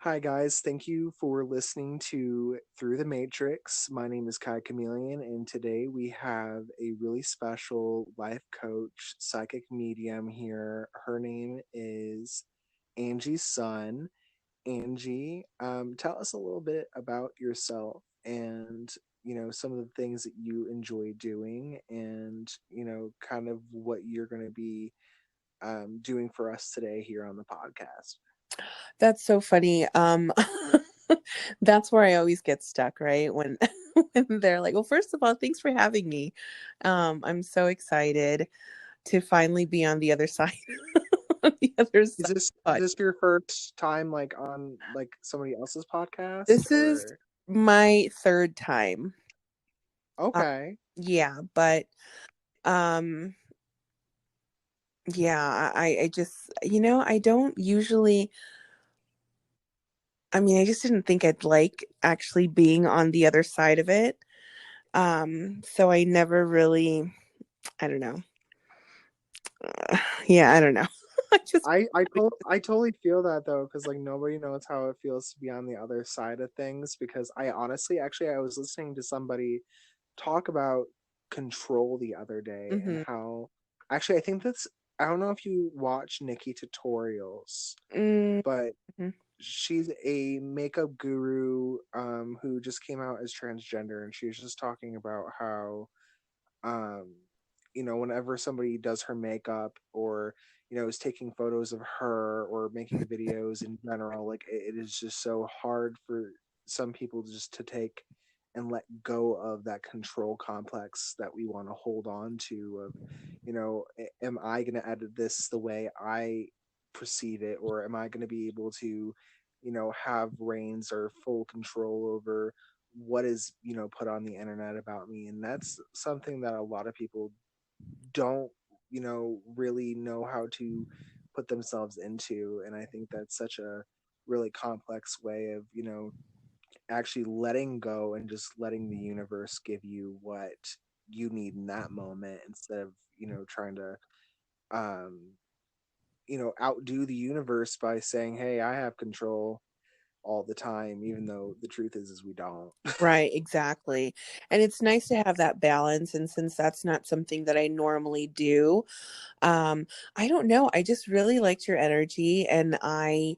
Hi, guys. Thank you for listening to Through the Matrix. My name is Kai Chameleon, and today we have a really special life coach, psychic medium here. Her name is Angie's son. Angie, tell us a little bit about yourself and some of the things that you enjoy doing and kind of what you're going to be doing for us today here on the podcast. That's so funny. That's where I always get stuck, right? When when they're like, "Well, first of all, thanks for having me. I'm so excited to finally be on the other side." On the other Is side. this your first time like on like somebody else's podcast This is or my third time. Uh, okay. yeah, but um, yeah, I just, I don't usually. I mean, I just didn't think I'd like actually being on the other side of it. So I never really, I don't know. Yeah, I don't know. I just I totally feel that though, because like nobody knows how it feels to be on the other side of things. Because I honestly, actually, I was listening to somebody talk about control the other day and mhm, how actually I think that's I don't know if you watch Nikki tutorials, mm, but mhm. she's a makeup guru who just came out as transgender, and she was just talking about how um whenever somebody does her makeup or is taking photos of her or making videos in general, like it is just so hard for some people just to take and let go of that control complex that we want to hold on to of am I going to edit this the way I perceive it, or am I going to be able to have reins or full control over what is put on the internet about me. And that's something that a lot of people don't really know how to put themselves into. And I think that's such a really complex way of actually letting go and just letting the universe give you what you need in that moment, instead of trying to um outdo the universe by saying, hey, I have control all the time, even though the truth is we don't. Right, exactly. And it's nice to have that balance. And since that's not something that I normally do, um, I don't know. I just really liked your energy, and I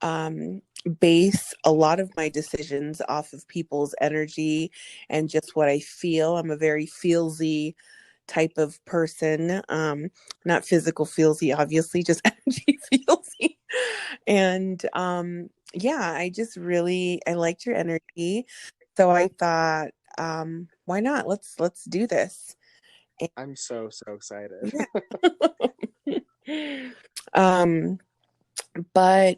um, base a lot of my decisions off of people's energy and just what I feel. I'm a very feelsy type of person, not physical feelsy, obviously, just energy feelsy. And yeah, I liked your energy, so I thought, why not? Let's do this. And, I'm so excited. yeah. um, but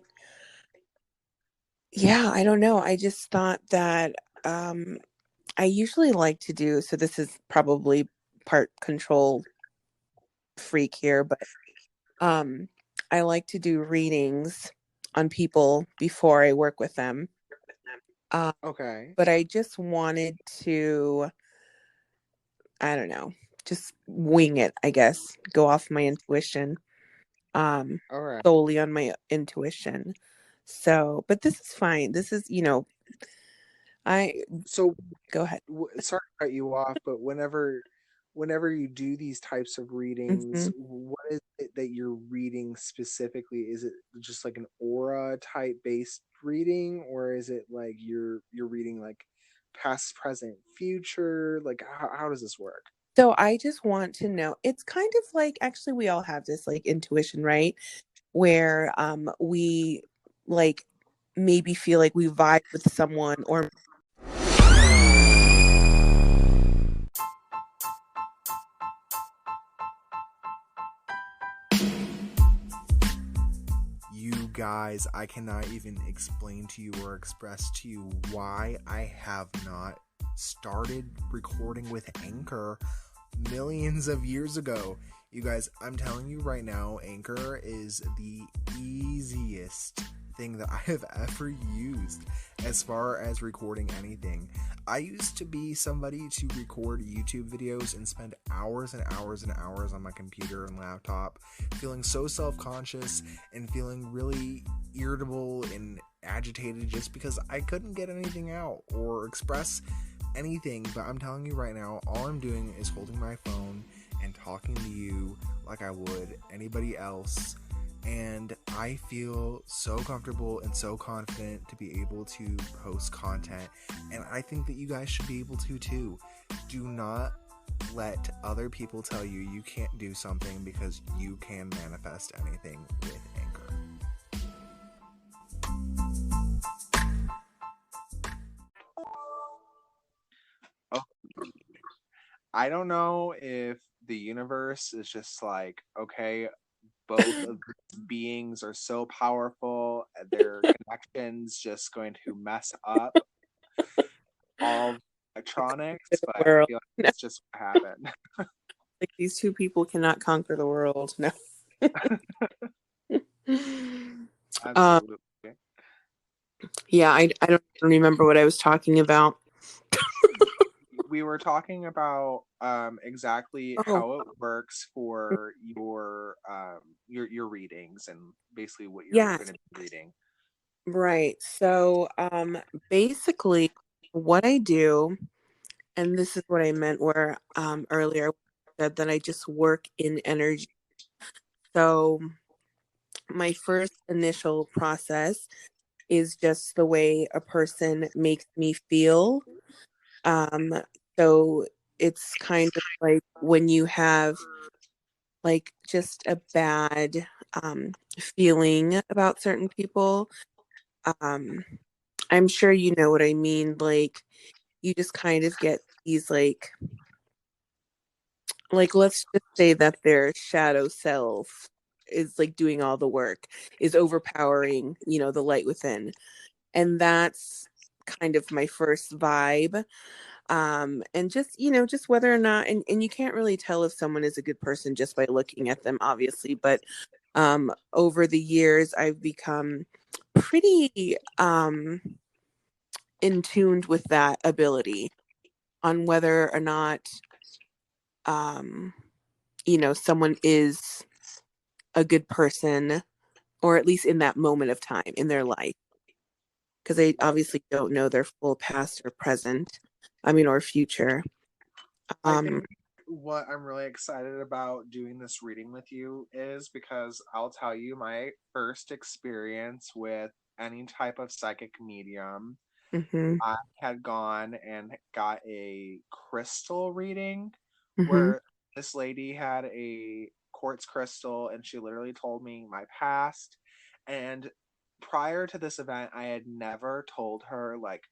yeah, I don't know. I just thought that um, I usually like to do, so this is probably part control freak here, but um, I like to do readings on people before I work with them. Uh, Okay. but I just wanted to, I don't know, just wing it, I guess, go off my intuition, um, All right. solely on my intuition. So, but this is fine. This is, I So, go ahead. sorry to cut you off, but whenever you do these types of readings, Mhm. what is it that you're reading specifically? Is it just like an aura type based reading, or is it like you're reading like past, present, future? Like how does this work? So I just want to know, it's kind of like, actually we all have this like intuition, right? Where we like maybe feel like we vibe with someone or You guys, I cannot even explain to you or express to you why I have not started recording with Anchor millions of years ago. You guys, I'm telling you right now, Anchor is the easiest thing that I have ever used as far as recording anything. I used to be somebody to record YouTube videos and spend hours and hours and hours on my computer and laptop, feeling so self-conscious and feeling really irritable and agitated just because I couldn't get anything out or express anything. But I'm telling you right now, all I'm doing is holding my phone and talking to you like I would anybody else. And I feel so comfortable and so confident to be able to post content. And I think that you guys should be able to too. Do not let other people tell you you can't do something, because you can manifest anything with Anchor. Oh, I don't know if the universe is just like, okay, both of these beings are so powerful, their connections just going to mess up all electronics, The but I world. feel like No, that's just what happened. like these two people cannot conquer the world. No. um, Absolutely. yeah, I don't remember what I was talking about. We were talking about exactly Oh, how it works for your readings, and basically what you're yeah, going to be reading. right. So, basically, what I do, and this is what I meant where earlier I said that I just work in energy. So, my first initial process is just the way a person makes me feel. Um, so it's kind of like when you have like just a bad feeling about certain people. Um, I'm sure you know what I mean. Like you just kind of get these like let's just say that their shadow self is like doing all the work, is overpowering, the light within. And that's kind of my first vibe. And just just whether or not, and you can't really tell if someone is a good person just by looking at them, obviously, but over the years I've become pretty in tuned with that ability on whether or not um someone is a good person, or at least in that moment of time in their life, because they Right. obviously don't know their full past or present, I mean, or future. I um think what I'm really excited about doing this reading with you is because I'll tell you my first experience with any type of psychic medium. mhm I had gone and got a crystal reading mhm where this lady had a quartz crystal and she literally told me my past. And prior to this event, I had never told her like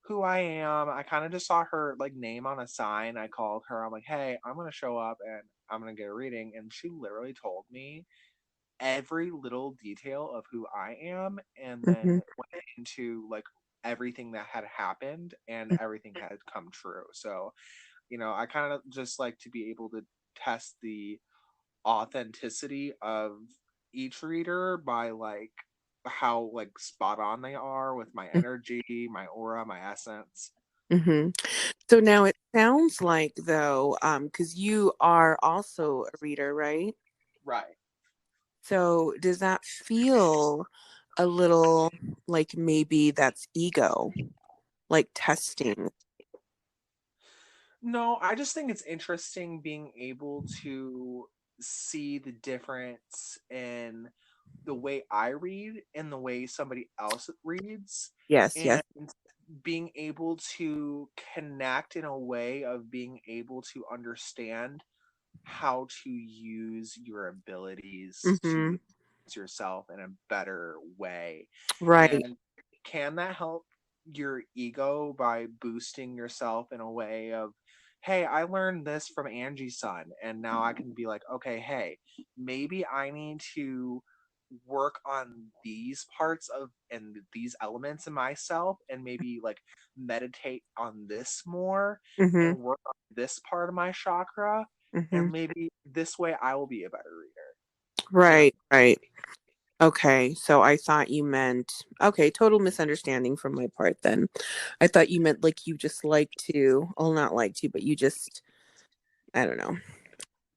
who I am. I kind of just saw her like name on a sign. I called her. I'm like, hey, I'm going to show up and I'm going to get a reading. And she literally told me every little detail of who I am, and then mhm went into like everything that had happened and everything had come true. So, I kind of just like to be able to test the authenticity of each reader by like how like spot on they are with my energy, my aura, my essence. mhm So now it sounds like though, because you are also a reader, right? Right. So does that feel a little like maybe that's ego, like testing? No, I just think it's interesting being able to see the difference in the way I read and the way somebody else reads, Yes, and yes. being able to connect in a way of being able to understand how to use your abilities to Mm-hmm. use yourself in a better way. Right. And can that help your ego by boosting yourself in a way of, hey, I learned this from Angie's son, and now I can be like, okay, hey, maybe I need to work on these parts of and these elements in myself, and maybe like meditate on this more Mm-hmm. and work on this part of my chakra, Mm-hmm. and maybe this way I will be a better reader. Right, right. Okay, so I thought you meant, okay, total misunderstanding from my part then. I thought you meant like you just like to, well, not like to, but you just, I don't know,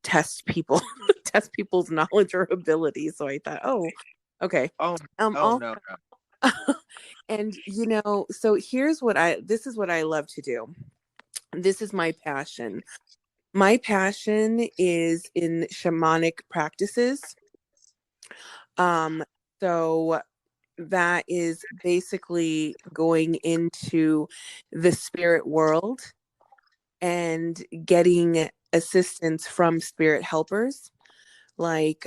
test people, test people's knowledge or ability. So I thought, oh, okay. Oh, oh Also, no, no. And so this is what I love to do. This is my passion. My passion is in shamanic practices. Um, so that is basically going into the spirit world and getting assistance from spirit helpers like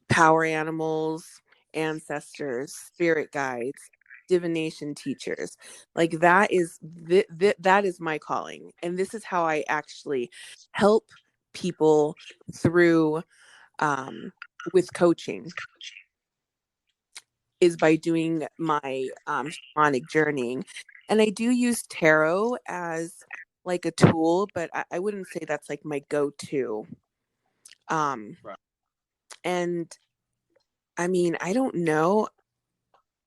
power animals, ancestors, spirit guides, divination teachers. Like that is my calling, and this is how I actually help people through um, with coaching is by doing my shamanic journeying, and I do use tarot as like a tool, but I wouldn't say that's like my go-to. Um, Right. and I mean, I don't know.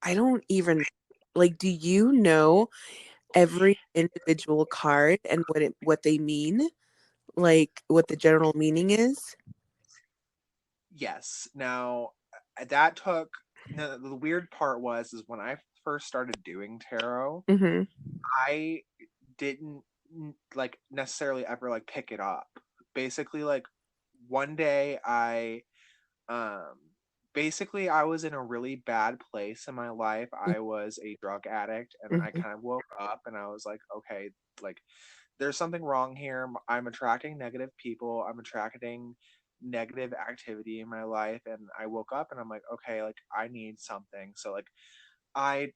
I don't even like, do you know every individual card and what they mean? Like what the general meaning is? Yes. Now, that took. No, the weird part is when I first started doing tarot, Mhm. I didn't like necessarily ever like pick it up. Basically, like one day um I was in a really bad place in my life. I was a drug addict, and I Mhm. kind of woke up and I was like, okay, like there's something wrong here. I'm attracting negative people. I'm attracting negative activity in my life, and I woke up and I'm like, okay, like I need something. So like I,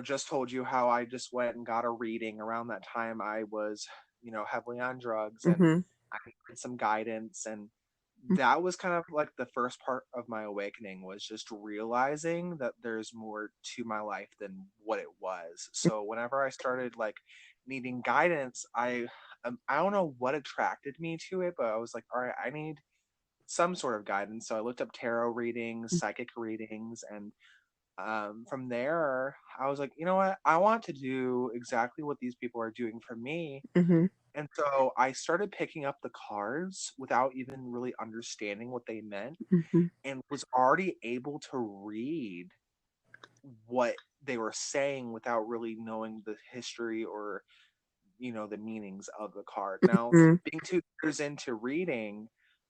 just told you how I just went and got a reading around that time. I was, heavily on drugs, and Mhm. I needed some guidance. And that was kind of like the first part of my awakening, was just realizing that there's more to my life than what it was. So whenever I started like needing guidance, I don't know what attracted me to it, but I was like, all right, I need some sort of guidance. So I looked up tarot readings, psychic readings, and from there, I was like, you know what? I want to do exactly what these people are doing for me. Mhm. And so I started picking up the cards without even really understanding what they meant, Mhm. and was already able to read what they were saying without really knowing the history or the meanings of the card. Now, Mhm. being 2 years into reading,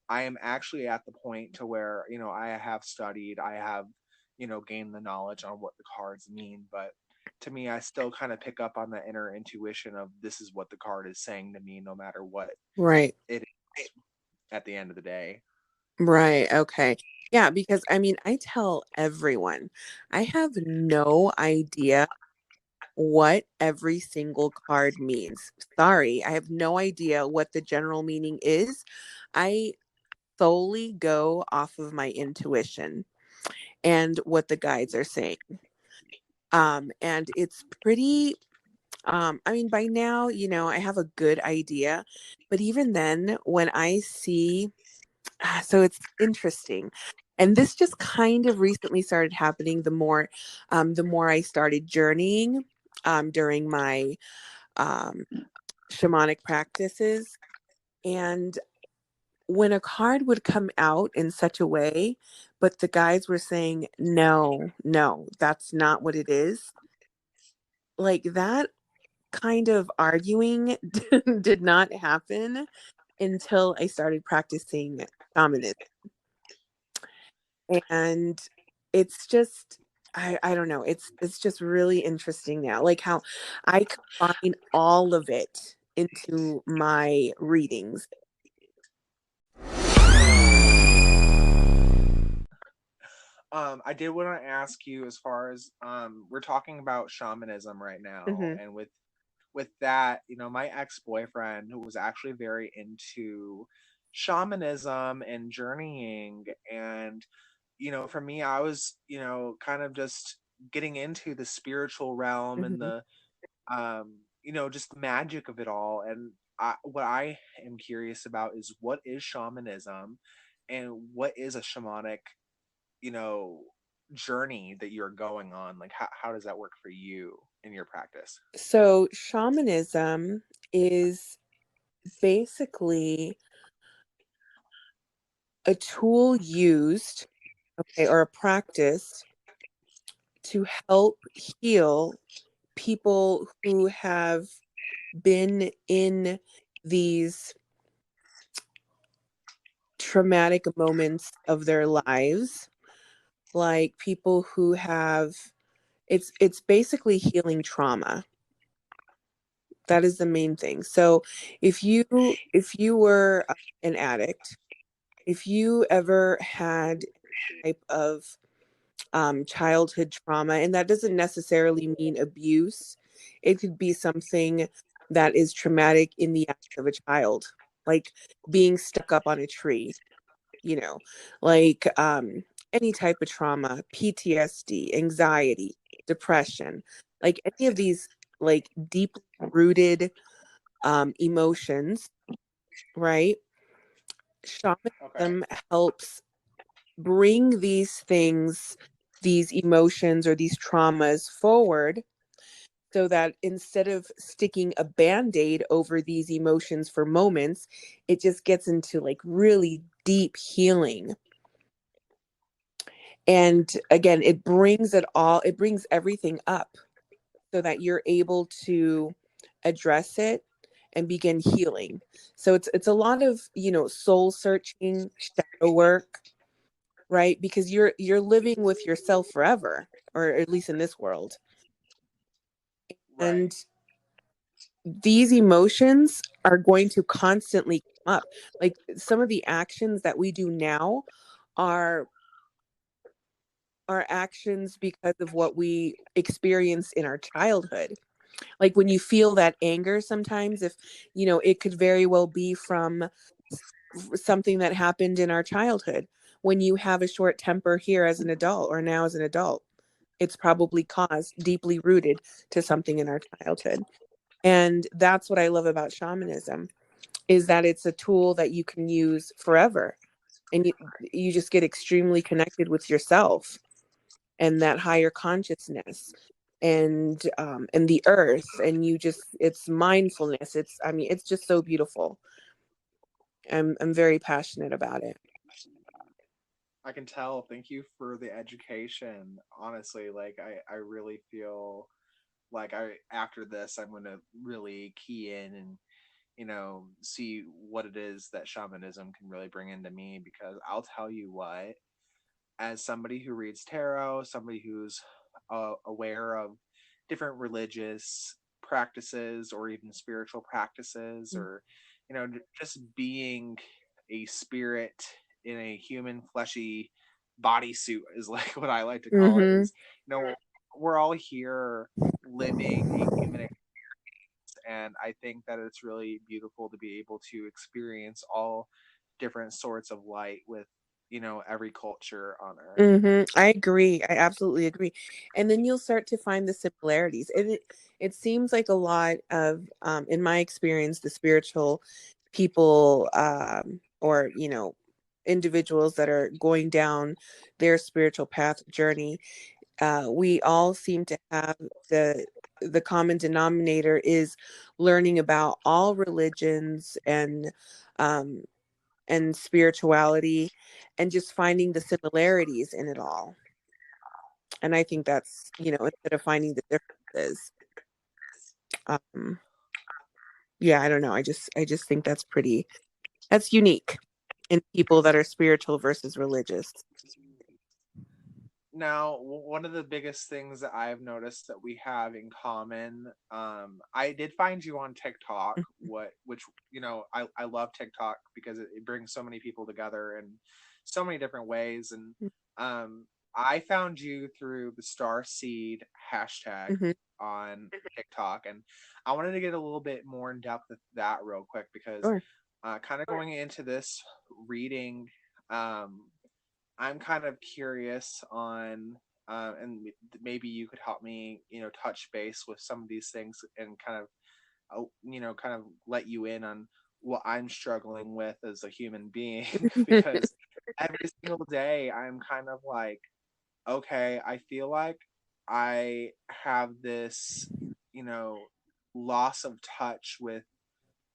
I am actually at the point to where I have studied, I have gained the knowledge on what the cards mean. But to me, I still kind of pick up on the inner intuition of this is what the card is saying to me, no matter what Right. it is at the end of the day. Right. Okay. Yeah, because I mean, I tell everyone, I have no idea what every single card means. Sorry, I have no idea what the general meaning is. I solely go off of my intuition and what the guides are saying. And it's pretty I mean, by now, I have a good idea, but even then, when I see, so it's interesting. And this just kind of recently started happening the more I started journeying during my um, shamanic practices. And when a card would come out in such a way, but the guides were saying, no, no, that's not what it is. Like that kind of arguing did not happen until I started practicing shamanism. And it's just I don't know, it's just really interesting now. Like how I combine all of it into my readings. I did want to ask you, as far as we're talking about shamanism right now, Hmm. and with that, my ex-boyfriend, who was actually very into shamanism and journeying, and for me, I was, kind of just getting into the spiritual realm and Hmm. the just the magic of it all. And what I am curious about is, what is shamanism, and what is a shamanic, you know, journey that you're going on? Like, how does that work for you in your practice? So shamanism is basically a tool used, okay, or a practice to help heal people who have been in these traumatic moments of their lives, like people who have, it's basically healing trauma. That is the main thing. So if you were an addict, if you ever had type of childhood trauma, and that doesn't necessarily mean abuse, it could be something that is traumatic in the act of a child, like being stuck up on a tree, you know, like any type of trauma, PTSD, anxiety, depression, like any of these like deeply rooted emotions, right? Okay. Shamanism helps bring these things, these emotions or these traumas forward, so that instead of sticking a band-aid over these emotions for moments, it just gets into like really deep healing. And again, it brings everything up so that you're able to address it and begin healing. So it's a lot of, soul searching, shadow work, right? Because you're living with yourself forever, or at least in this world. Right. And these emotions are going to constantly come up. Like some of the actions that we do now are actions because of what we experienced in our childhood. Like when you feel that anger sometimes, if it could very well be from something that happened in our childhood. When you have a short temper here as an adult or now as an adult, it's probably caused, deeply rooted to something in our childhood. And that's what I love about shamanism, is that it's a tool that you can use forever. And you just get extremely connected with yourself and that higher consciousness, and the earth, and it's mindfulness. It's just so beautiful. I'm very passionate about it. I can tell. Thank you for the education. Honestly, like I really feel like I after this I'm gonna really key in and see what it is that shamanism can really bring into me, because I'll tell you what, as somebody who reads tarot, somebody who's aware of different religious practices or even spiritual practices, or just being a spirit in a human fleshy bodysuit is like what I like to call it, Mm-hmm. is we're all here living a human experience, and I think that it's really beautiful to be able to experience all different sorts of light with every culture on earth. I agree. I absolutely agree. And then you'll start to find the similarities. It seems like a lot of, in my experience, the spiritual people, or individuals that are going down their spiritual path journey, we all seem to have the common denominator is learning about all religions um, and spirituality, and just finding the similarities in it all. And I think that's, instead of finding the differences, um, yeah, I don't know. I just think that's unique in people that are spiritual versus religious. Now, one of the biggest things that I've noticed that we have in common, I did find you on TikTok, which I love TikTok because it brings so many people together in so many different ways, and um, I found you through the Star Seed hashtag Mm-hmm. on TikTok, and I wanted to get a little bit more in depth with that real quick, because Sure. kind of going into this reading. Um, I'm kind of curious on, and maybe you could help me, touch base with some of these things and kind of, kind of let you in on what I'm struggling with as a human being, because every single day I'm kind of like, okay, I feel like I have this, you know, loss of touch with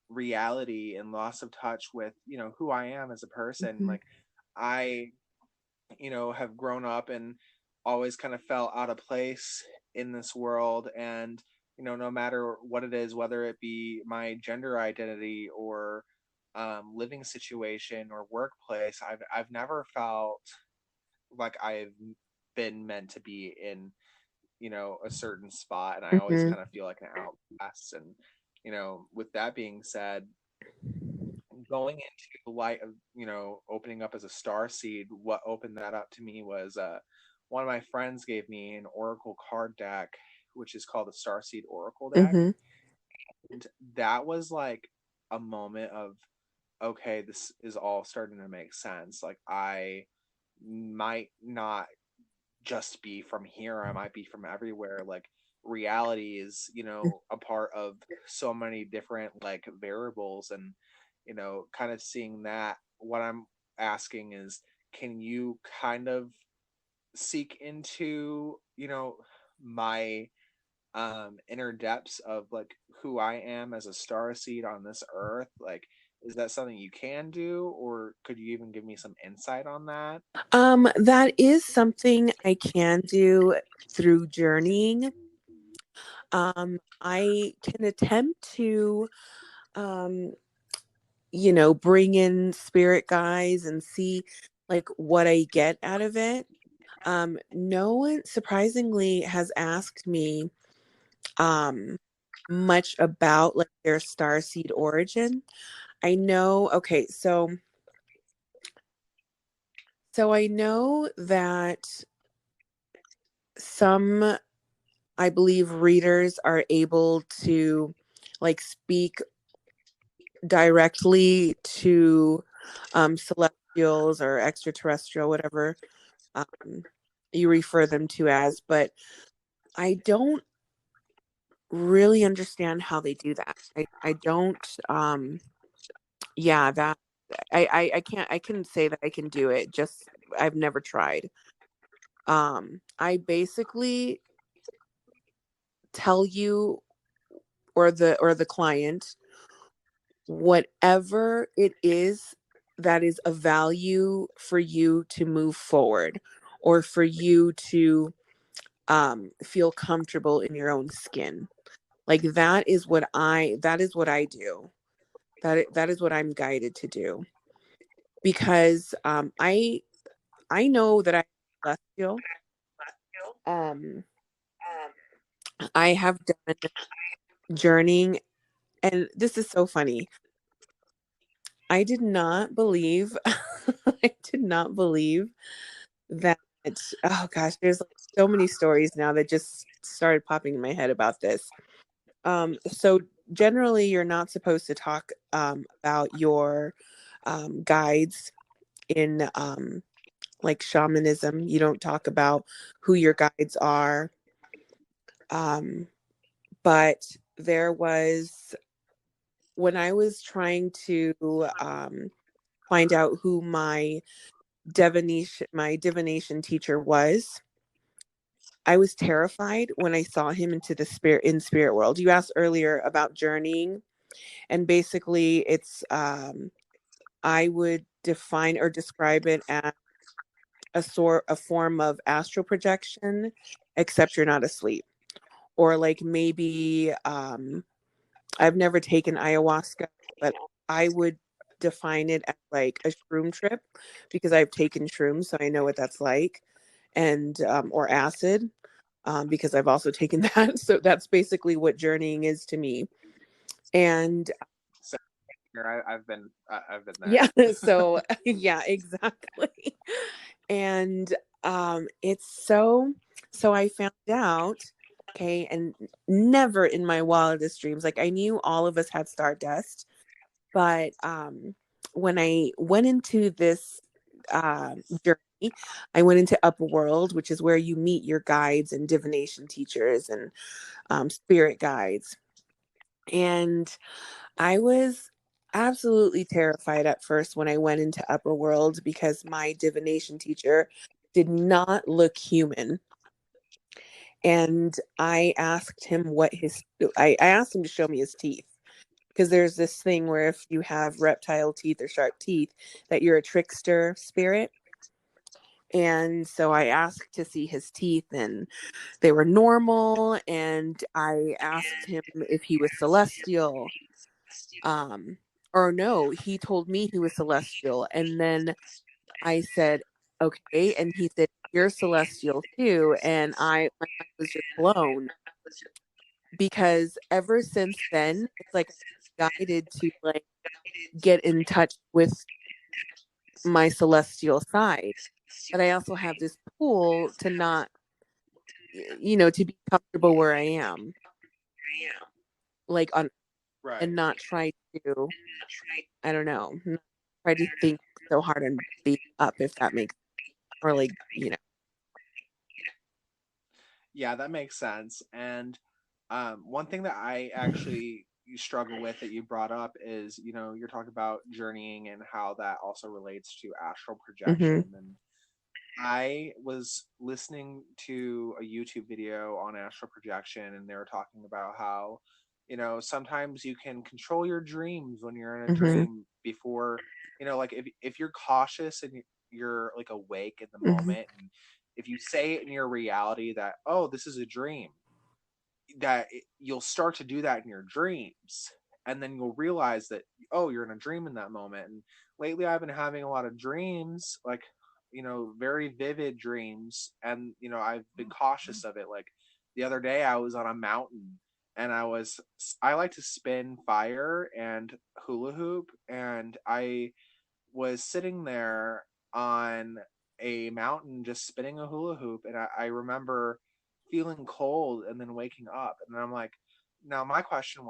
reality and loss of touch with, who I am as a person. Mhm. Like, I have grown up, and always kind of felt out of place in this world. And, no matter what it is, whether it be my gender identity or living situation or workplace, I've never felt like I've been meant to be in, a certain spot. And I always Mm-hmm. kind of feel like an outcast. And, with that being said, going into the light of, opening up as a star seed, what opened that up to me was one of my friends gave me an oracle card deck, which is called the star seed oracle deck. Mm-hmm. And that was like a moment of, okay, this is all starting to make sense. Like, I might not just be from here, I might be from everywhere. Like, reality is, a part of so many different like variables. And, kind of seeing that, what I'm asking is, can you kind of seek into, my inner depths of like who I am as a star seed on this earth? Like, is that something you can do, or could you even give me some insight on that? That is something I can do through journeying. I can attempt to, um, bring in spirit guides and see like what I get out of it. No one surprisingly has asked me um much about like their starseed origin. I know, okay, so I know that some, I believe, readers are able to like speak directly to celestials or extraterrestrial, whatever um, you refer them to as, but I don't really understand how they do that. I don't, yeah, that I can't, I couldn't say that I can do it. Just, I've never tried. I basically tell you, or the client, whatever it is that is of value for you to move forward, or for you to feel comfortable in your own skin. Like, that is what I do. That is what I'm guided to do, because I know that I'm celestial. Um, I have done journeying, and this is so funny. I did not believe, I did not believe that, oh gosh, there's like so many stories now that just started popping in my head about this. So generally, you're not supposed to talk about your guides in like shamanism. You don't talk about who your guides are. Um, but there was, when I was trying to find out who my divination teacher was, I was terrified when I saw him in spirit world. You asked earlier about journeying, and basically it's I would define or describe it as a form of astral projection, except you're not asleep. Or like maybe I've never taken ayahuasca, but I would define it as like a shroom trip, because I've taken shrooms, so I know what that's like, and or acid, because I've also taken that. So that's basically what journeying is to me. And So I've been yeah, there. so yeah, exactly. And it's so I found out, okay, and never in my wildest dreams, like I knew all of us had stardust, but when I went into this journey, I went into upper world, which is where you meet your guides and divination teachers and spirit guides. And I was absolutely terrified at first when I went into upper world, because my divination teacher did not look human. And I asked him to show me his teeth, because there's this thing where if you have reptile teeth or shark teeth, that you're a trickster spirit. And so I asked to see his teeth, and they were normal. And I asked him if he was celestial. Um, or no, he told me he was celestial. And then I said, okay. And he said, you're celestial too. And my mind was just blown, because ever since then, it's like I'm guided to like get in touch with my celestial side. But I also have this pull to not, to be comfortable where I am, like on, Right. and not try to, I don't know, not try to think so hard on being up, if that makes, or like, Yeah, that makes sense. And one thing that I actually struggle with that you brought up is, you're talking about journeying and how that also relates to astral mm-hmm, projection. And I was listening to a YouTube video on astral projection, and they were talking about how, sometimes you can control your dreams when you're in a mm-hmm, dream before, like if you're cautious and you're like awake in the mm-hmm. moment, and if you say it in your reality that, oh, this is a dream, you'll start to do that in your dreams, and then you'll realize that, oh, you're in a dream in that moment. And lately I've been having a lot of dreams, like, very vivid dreams, and I've been cautious of it. Like the other day I was on a mountain, and I like to spin fire and hula hoop, and I was sitting there on a mountain just spinning a hula hoop, and I remember feeling cold and then waking up, and then I'm like, now my question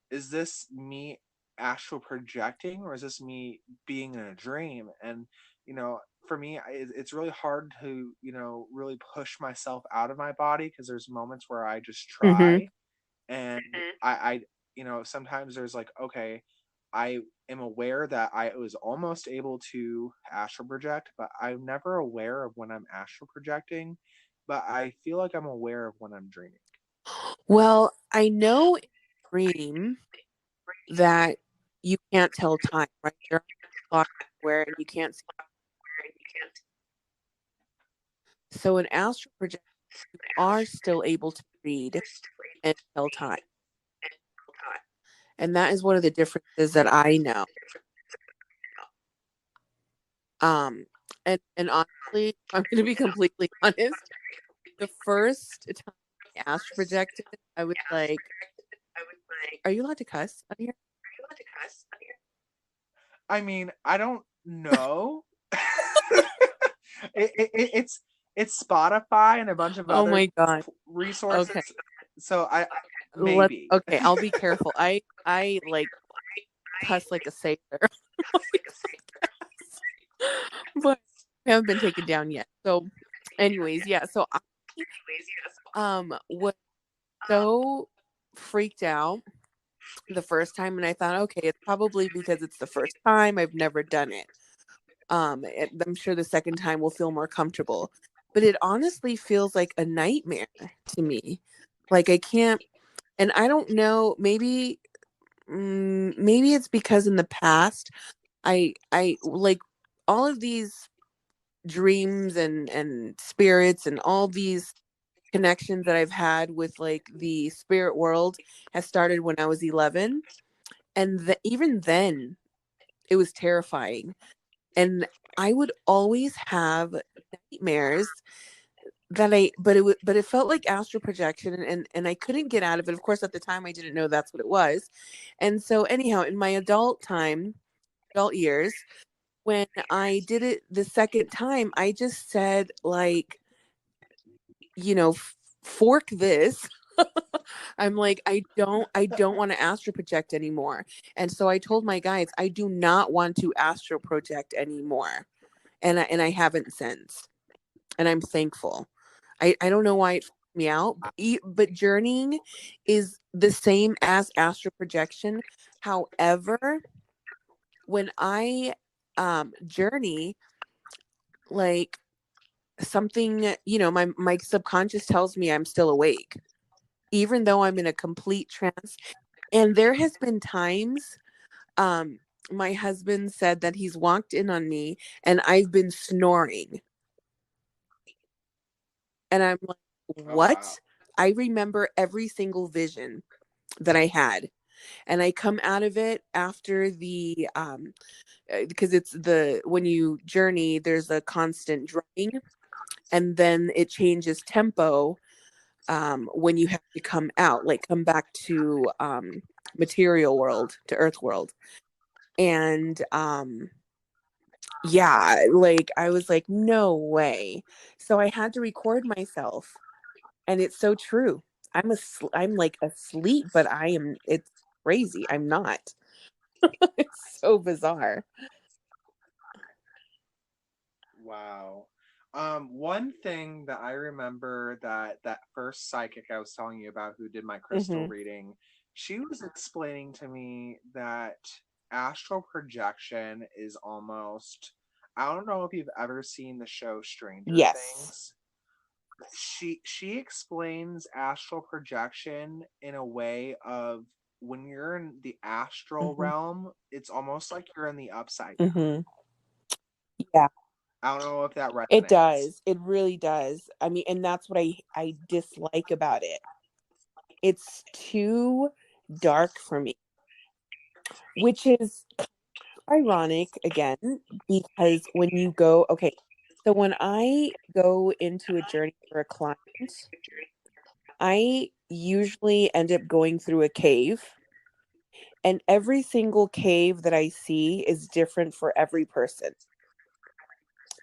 is this me astral projecting, or is this me being in a dream? And for me, it's really hard to really push myself out of my body, because there's moments where I just Mm-hmm. try, and I sometimes there's like, okay, I am aware that I was almost able to astral project, but I'm never aware of when I'm astral projecting, but I feel like I'm aware of when I'm dreaming. Well, I know in a dream that you can't tell time, right? There are clocks everywhere and you can't see. So in astral projection, you are still able to read and tell time. And that is one of the differences that I know. Um, and honestly, I'm going to be completely honest. The first time I astral projected, I was like, "Are you allowed to cuss on here?" I mean, I don't know. It's Spotify and a bunch of Oh other my god. resources, Okay, so I let's. maybe. Okay, I'll be careful. I like cuss like a sailor, but I haven't been taken down yet. So, anyways, yeah. So I was so freaked out the first time, and I thought, okay, it's probably because it's the first time I've never done it. I'm sure the second time will feel more comfortable, but it honestly feels like a nightmare to me. Like I can't, and I don't know. Maybe it's because in the past I like all of these dreams and spirits and all these connections that I've had with like the spirit world has started when I was 11, and even then it was terrifying, and I would always have nightmares that but it felt like astral projection, and I couldn't get out of it. Of course, at the time I didn't know that's what it was. And so anyhow, in my adult years, when I did it the second time, I just said like, fork this. I'm like, I don't want to astral project anymore. And so I told my guides, I do not want to astral project anymore. And I haven't since. And I'm thankful. I don't know why it freaked me out, but journeying is the same as astral projection. However, when I journey, like something, my subconscious tells me I'm still awake, even though I'm in a complete trance. And there has been times, my husband said that he's walked in on me and I've been snoring. And I'm like, Oh wow. what? I remember every single vision that I had. And I come out of it after the because it's the when you journey, there's a constant drumming, and then it changes tempo when you have to come out, like come back to material world, to earth world. And yeah, like I was like, no way. So I had to record myself, and it's so true. I'm like asleep, but I am, it's crazy. I'm not. It's so bizarre. Wow. One thing that I remember, that first psychic I was telling you about who did my crystal Mhm. reading, she was explaining to me that astral projection is almost, I don't know if you've ever seen the show Stranger Yes. Things. She explains astral projection in a way of, when you're in the astral Mhm. realm, it's almost like you're in the upside down. Mhm. Yeah. I don't know if that It resonates. does. It really does. I mean, and that's what I dislike about it. It's too dark for me, which is ironic again, because when you go, okay, so when I go into a journey for a client, I usually end up going through a cave, and every single cave that I see is different for every person.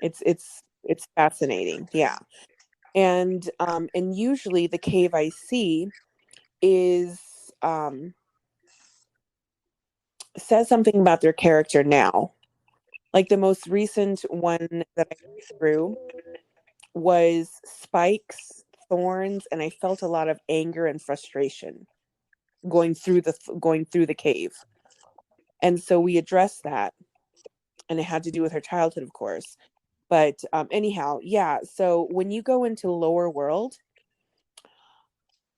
It's fascinating. Yeah. And usually the cave I see is says something about their character now. Like the most recent one that I went through was spikes, thorns, and I felt a lot of anger and frustration going through the cave. And so we addressed that, and it had to do with her childhood, of course. But anyhow, yeah. So when you go into lower world,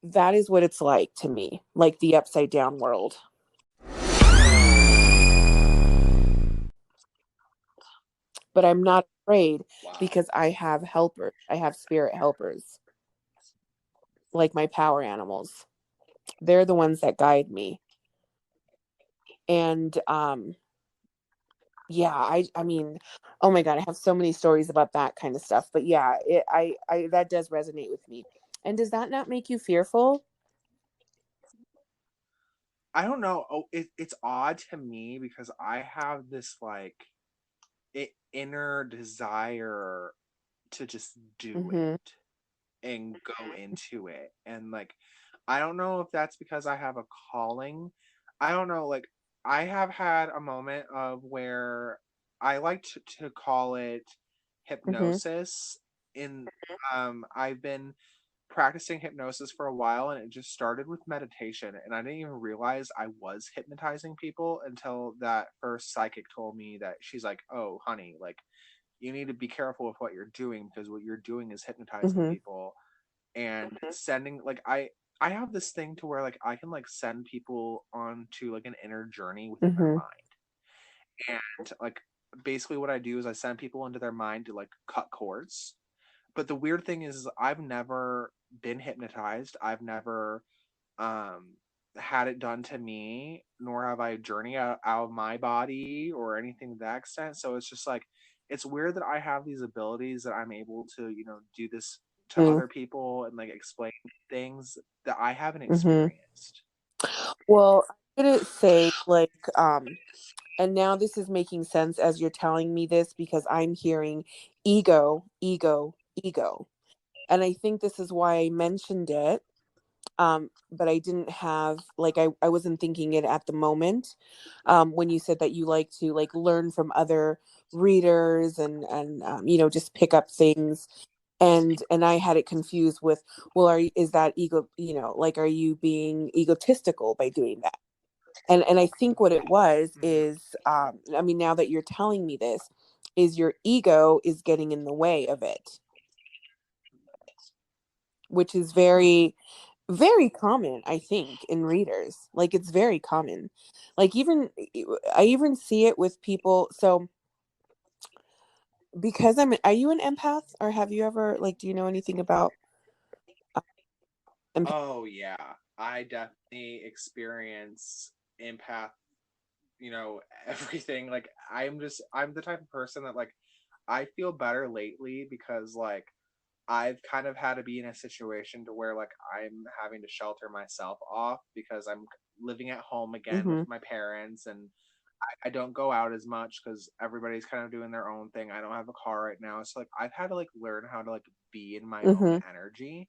that is what it's like to me, like the upside down world. But I'm not afraid Wow. because I have helpers. I have spirit helpers, like my power animals. They're the ones that guide me. And yeah, I mean, oh my god, I have so many stories about that kind of stuff. But yeah, I that does resonate with me. And does that not make you fearful? I don't know. Oh, it's odd to me because I have this like inner desire to just do Mhm. it and go into it. And like, I don't know if that's because I have a calling. I don't know. Like, I have had a moment of where I like to call it Mhm. hypnosis. In I've been practicing hypnosis for a while, and it just started with meditation, and I didn't even realize I was hypnotizing people until that first psychic told me that, she's like, "Oh honey, like, you need to be careful with what you're doing, because what you're doing is hypnotizing Mhm. people and sending, like, I have this thing to where like I can like send people onto like an inner journey within their Mhm. mind. And like, basically what I do is I send people into their mind to like cut cords. But the weird thing is I've never been hypnotized. I've never um had it done to me, nor have I journeyed out of my body or anything to that extent. So it's just like, it's weird that I have these abilities, that I'm able to, do this to Mhm. other people and like explain things that I haven't Mhm. experienced. Well, I'm gonna say like and now this is making sense as you're telling me this because I'm hearing ego, ego, ego. And I think this is why I mentioned it. But I didn't have like I wasn't thinking it at the moment. When you said that you like to like learn from other readers and just pick up things, and I had it confused with, well, is that ego, like, are you being egotistical by doing that? And I think what it was Mm-hmm. is, I mean, now that you're telling me this, is your ego is getting in the way of it, which is Hmm. very, very common, I think, in readers. Like it's very common. Like even I even see it with people. So because are you an empath, or have you ever, like, do you know anything about uh, empath? Oh yeah, I definitely experience empath, you know, everything. Like I'm the type of person that like I feel better lately because like I've kind of had to be in a situation to where like I'm having to shelter myself off because I'm living at home again with Mm-hmm. my parents, and I don't go out as much because everybody's kind of doing their own thing. I don't have a car right now, so like I've had to like learn how to like be in my own Mm-hmm. energy.